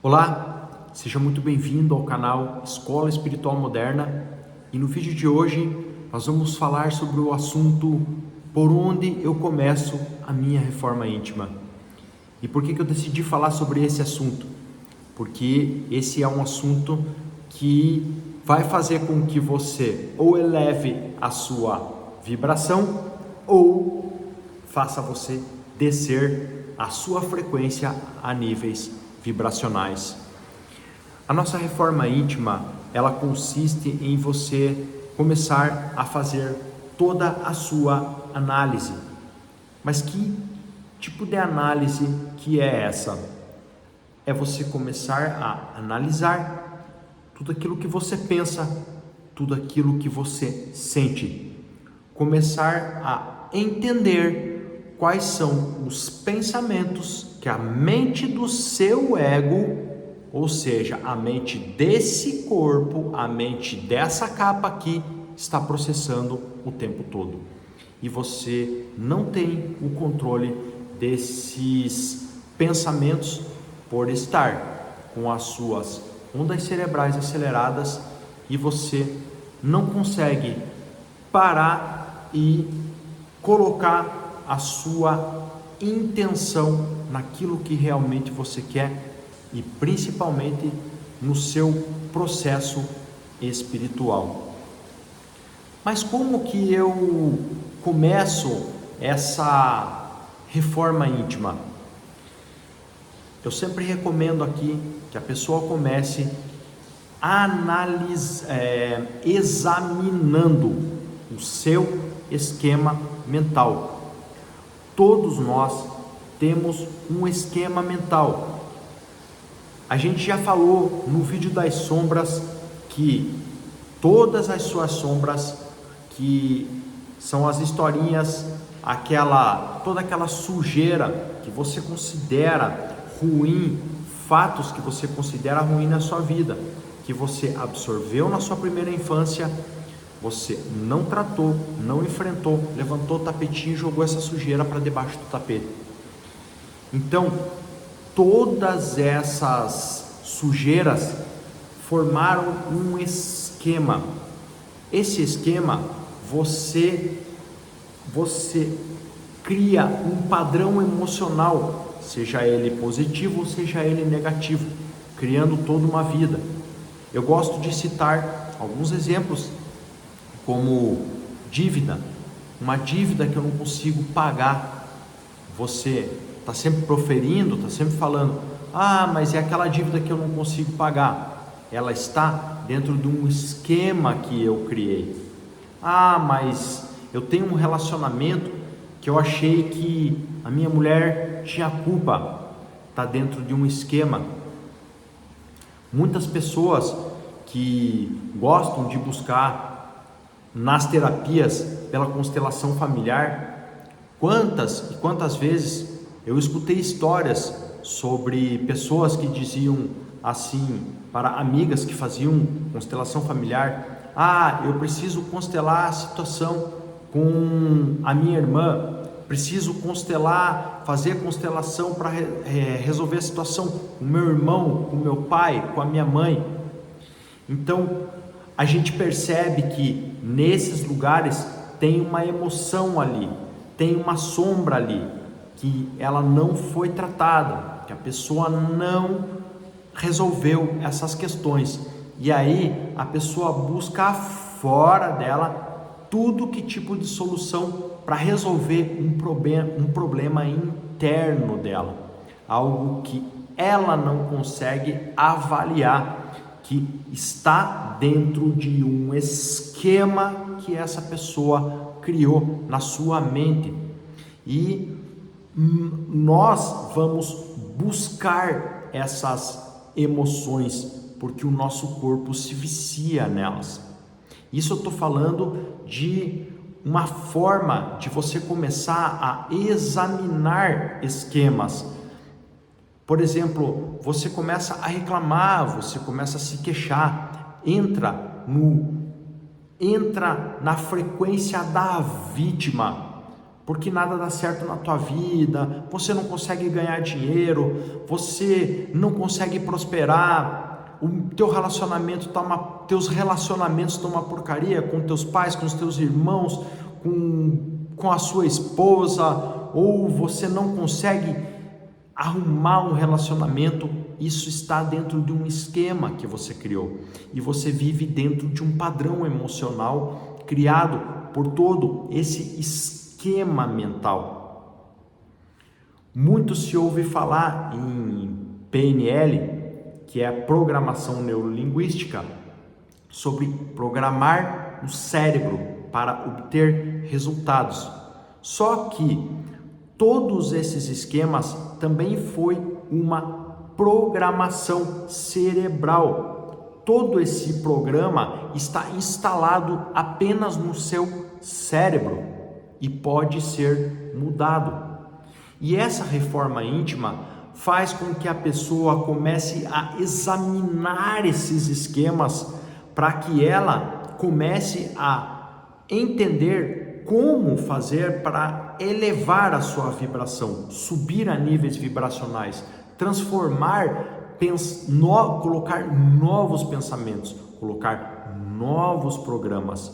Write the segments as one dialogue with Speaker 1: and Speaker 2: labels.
Speaker 1: Olá, seja muito bem-vindo ao canal Escola Espiritual Moderna e no vídeo de hoje nós vamos falar sobre o assunto por onde eu começo a minha reforma íntima. E por que eu decidi falar sobre esse assunto? Porque esse é um assunto que vai fazer com que você ou eleve a sua vibração ou faça você descer a sua frequência a níveis vibracionais. A nossa reforma íntima, ela consiste em você começar a fazer toda a sua análise. Mas que tipo de análise que é essa? É você começar a analisar tudo aquilo que você pensa, tudo aquilo que você sente. Começar a entender quais são os pensamentos que a mente do seu ego, ou seja, a mente desse corpo, a mente dessa capa aqui, está processando o tempo todo. E você não tem o controle desses pensamentos por estar com as suas ondas cerebrais aceleradas e você não consegue parar e colocar a sua intenção naquilo que realmente você quer e principalmente no seu processo espiritual. Mas como que eu começo essa reforma íntima? Eu sempre recomendo aqui que a pessoa comece examinando o seu esquema mental. Todos nós temos um esquema mental. A gente já falou no vídeo das sombras que todas as suas sombras, que são as historinhas, toda aquela sujeira que você considera ruim, fatos que você considera ruim na sua vida, que você absorveu na sua primeira infância, você não tratou, não enfrentou, levantou o tapetinho e jogou essa sujeira para debaixo do tapete. Então, todas essas sujeiras formaram um esquema. Esse esquema, você cria um padrão emocional, seja ele positivo ou seja ele negativo, criando toda uma vida. Eu gosto de citar alguns exemplos, como dívida, uma dívida que eu não consigo pagar. Você está sempre proferindo, está sempre falando, mas é aquela dívida que eu não consigo pagar. Ela está dentro de um esquema que eu criei. Mas eu tenho um relacionamento que eu achei que a minha mulher tinha culpa. Está dentro de um esquema. Muitas pessoas que gostam de buscar nas terapias pela constelação familiar, quantas e quantas vezes eu escutei histórias sobre pessoas que diziam assim para amigas que faziam constelação familiar: eu preciso constelar a situação com a minha irmã, preciso fazer constelação para resolver a situação com o meu irmão, com o meu pai, com a minha mãe. Então, a gente percebe que nesses lugares tem uma emoção ali, tem uma sombra ali, que ela não foi tratada, que a pessoa não resolveu essas questões. E aí a pessoa busca fora dela tudo que tipo de solução para resolver um problema interno dela, algo que ela não consegue avaliar, que está dentro de um esquema que essa pessoa criou na sua mente. E nós vamos buscar essas emoções porque o nosso corpo se vicia nelas. Isso eu estou falando de uma forma de você começar a examinar esquemas. Por exemplo, você começa a reclamar, você começa a se queixar, entra na frequência da vítima. porque nada dá certo na tua vida, você não consegue ganhar dinheiro, você não consegue prosperar, teus relacionamentos estão uma porcaria com teus pais, com os teus irmãos, com a sua esposa, ou você não consegue arrumar um relacionamento. Isso está dentro de um esquema que você criou, e você vive dentro de um padrão emocional criado por todo esse esquema mental. Muito se ouve falar em PNL, que é a programação neurolinguística, sobre programar o cérebro para obter resultados. Só que todos esses esquemas também foi uma programação cerebral. Todo esse programa está instalado apenas no seu cérebro e pode ser mudado. E essa reforma íntima faz com que a pessoa comece a examinar esses esquemas para que ela comece a entender como fazer para elevar a sua vibração, subir a níveis vibracionais, transformar, colocar novos pensamentos, colocar novos programas.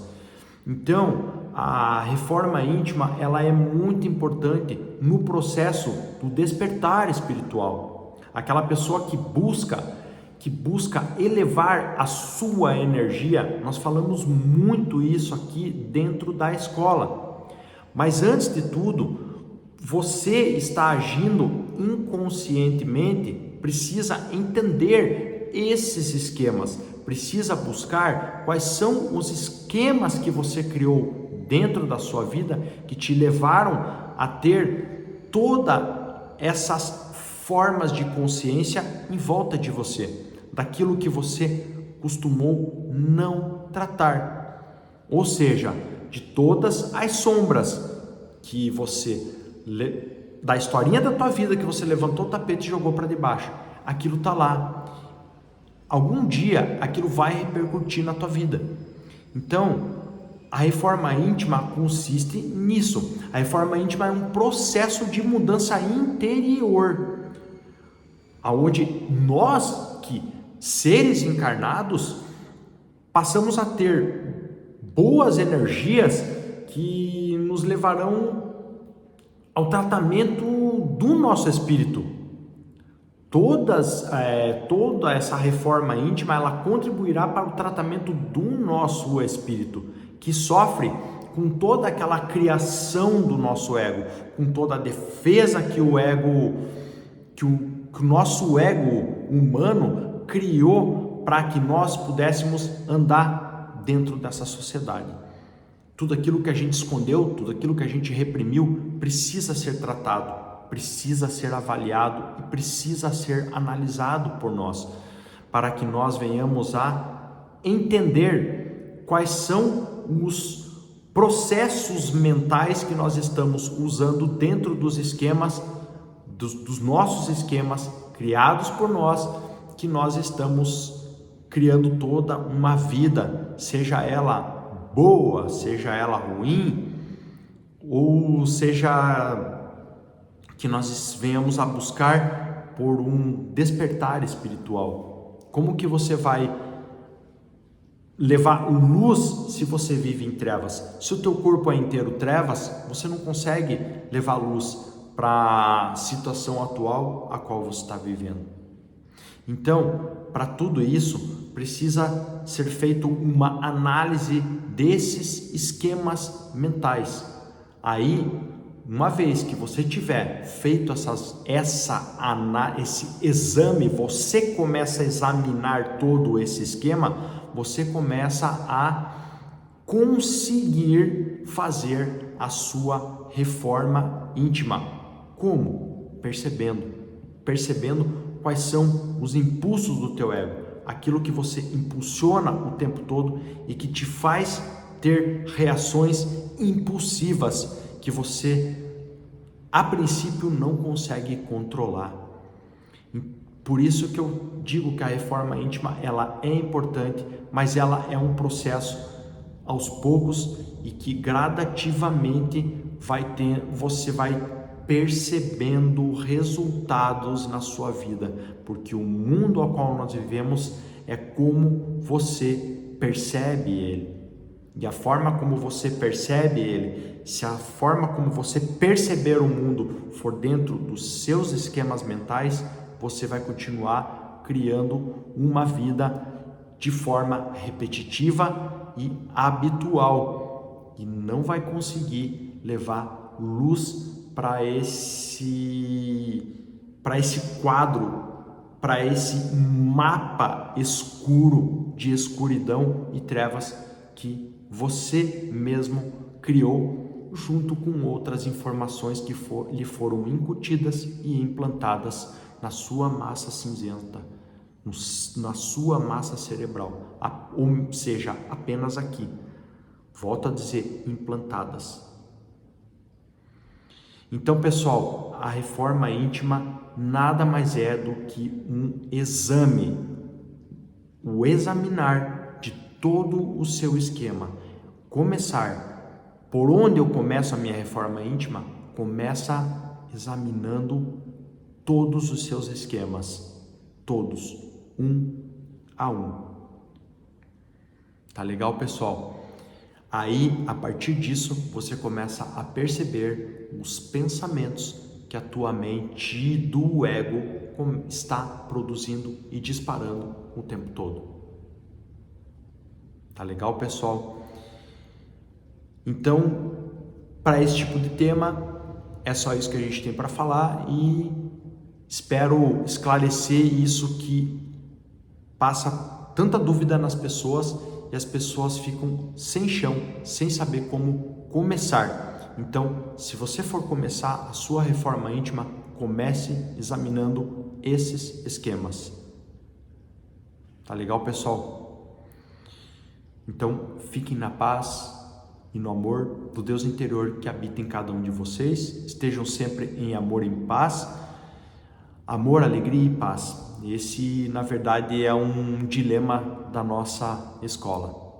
Speaker 1: Então, a reforma íntima, ela é muito importante no processo do despertar espiritual. Aquela pessoa que busca elevar a sua energia. Nós falamos muito isso aqui dentro da escola. Mas antes de tudo, você está agindo inconscientemente, precisa entender esses esquemas, precisa buscar quais são os esquemas que você criou dentro da sua vida que te levaram a ter todas essas formas de consciência em volta de você, daquilo que você costumou não tratar, ou seja, de todas as sombras que você da historinha da tua vida que você levantou o tapete e jogou para debaixo, aquilo está lá. Algum dia aquilo vai repercutir na tua vida. Então, a reforma íntima consiste nisso. A reforma íntima é um processo de mudança interior, aonde nós, que seres encarnados, passamos a ter boas energias que nos levarão ao tratamento do nosso espírito. Toda essa reforma íntima, ela contribuirá para o tratamento do nosso espírito, que sofre com toda aquela criação do nosso ego, com toda a defesa que o nosso ego humano criou para que nós pudéssemos andar dentro dessa sociedade. Tudo aquilo que a gente escondeu, tudo aquilo que a gente reprimiu, precisa ser tratado, precisa ser avaliado e precisa ser analisado por nós, para que nós venhamos a entender quais são os processos mentais que nós estamos usando dentro dos esquemas, dos nossos esquemas criados por nós, que nós estamos criando toda uma vida, seja ela boa, seja ela ruim, ou seja que nós venhamos a buscar por um despertar espiritual. Como que você vai levar luz se você vive em trevas? Se o teu corpo é inteiro trevas, você não consegue levar luz para a situação atual a qual você está vivendo. Então, para tudo isso, precisa ser feito uma análise desses esquemas mentais. Aí, uma vez que você tiver feito esse exame, você começa a examinar todo esse esquema, você começa a conseguir fazer a sua reforma íntima. Como? Percebendo quais são os impulsos do teu ego, aquilo que você impulsiona o tempo todo e que te faz ter reações impulsivas que você, a princípio, não consegue controlar. Por isso que eu digo que a reforma íntima, ela é importante, mas ela é um processo aos poucos e que gradativamente você vai percebendo resultados na sua vida, porque o mundo ao qual nós vivemos é como você percebe ele. E a forma como você percebe ele, se a forma como você perceber o mundo for dentro dos seus esquemas mentais, você vai continuar criando uma vida de forma repetitiva e habitual e não vai conseguir levar luz para esse quadro, para esse mapa escuro de escuridão e trevas que você mesmo criou, junto com outras informações que lhe foram incutidas e implantadas na sua massa cinzenta, na sua massa cerebral, ou seja, apenas aqui. Volto a dizer, implantadas. Então, pessoal, a reforma íntima nada mais é do que um exame, o examinar de todo o seu esquema. Começar, por onde eu começo a minha reforma íntima? Começa examinando todos os seus esquemas, todos, um a um. Tá legal, pessoal? Aí, a partir disso, você começa a perceber os pensamentos que a tua mente do ego está produzindo e disparando o tempo todo. Tá legal, pessoal? Então, para esse tipo de tema, é só isso que a gente tem para falar e espero esclarecer isso que passa tanta dúvida nas pessoas e as pessoas ficam sem chão, sem saber como começar. Então, se você for começar a sua reforma íntima, comece examinando esses esquemas. Tá legal, pessoal? Então, fiquem na paz e no amor do Deus interior que habita em cada um de vocês. Estejam sempre em amor e em paz. Amor, alegria e paz. Esse, na verdade, é um dilema da nossa escola.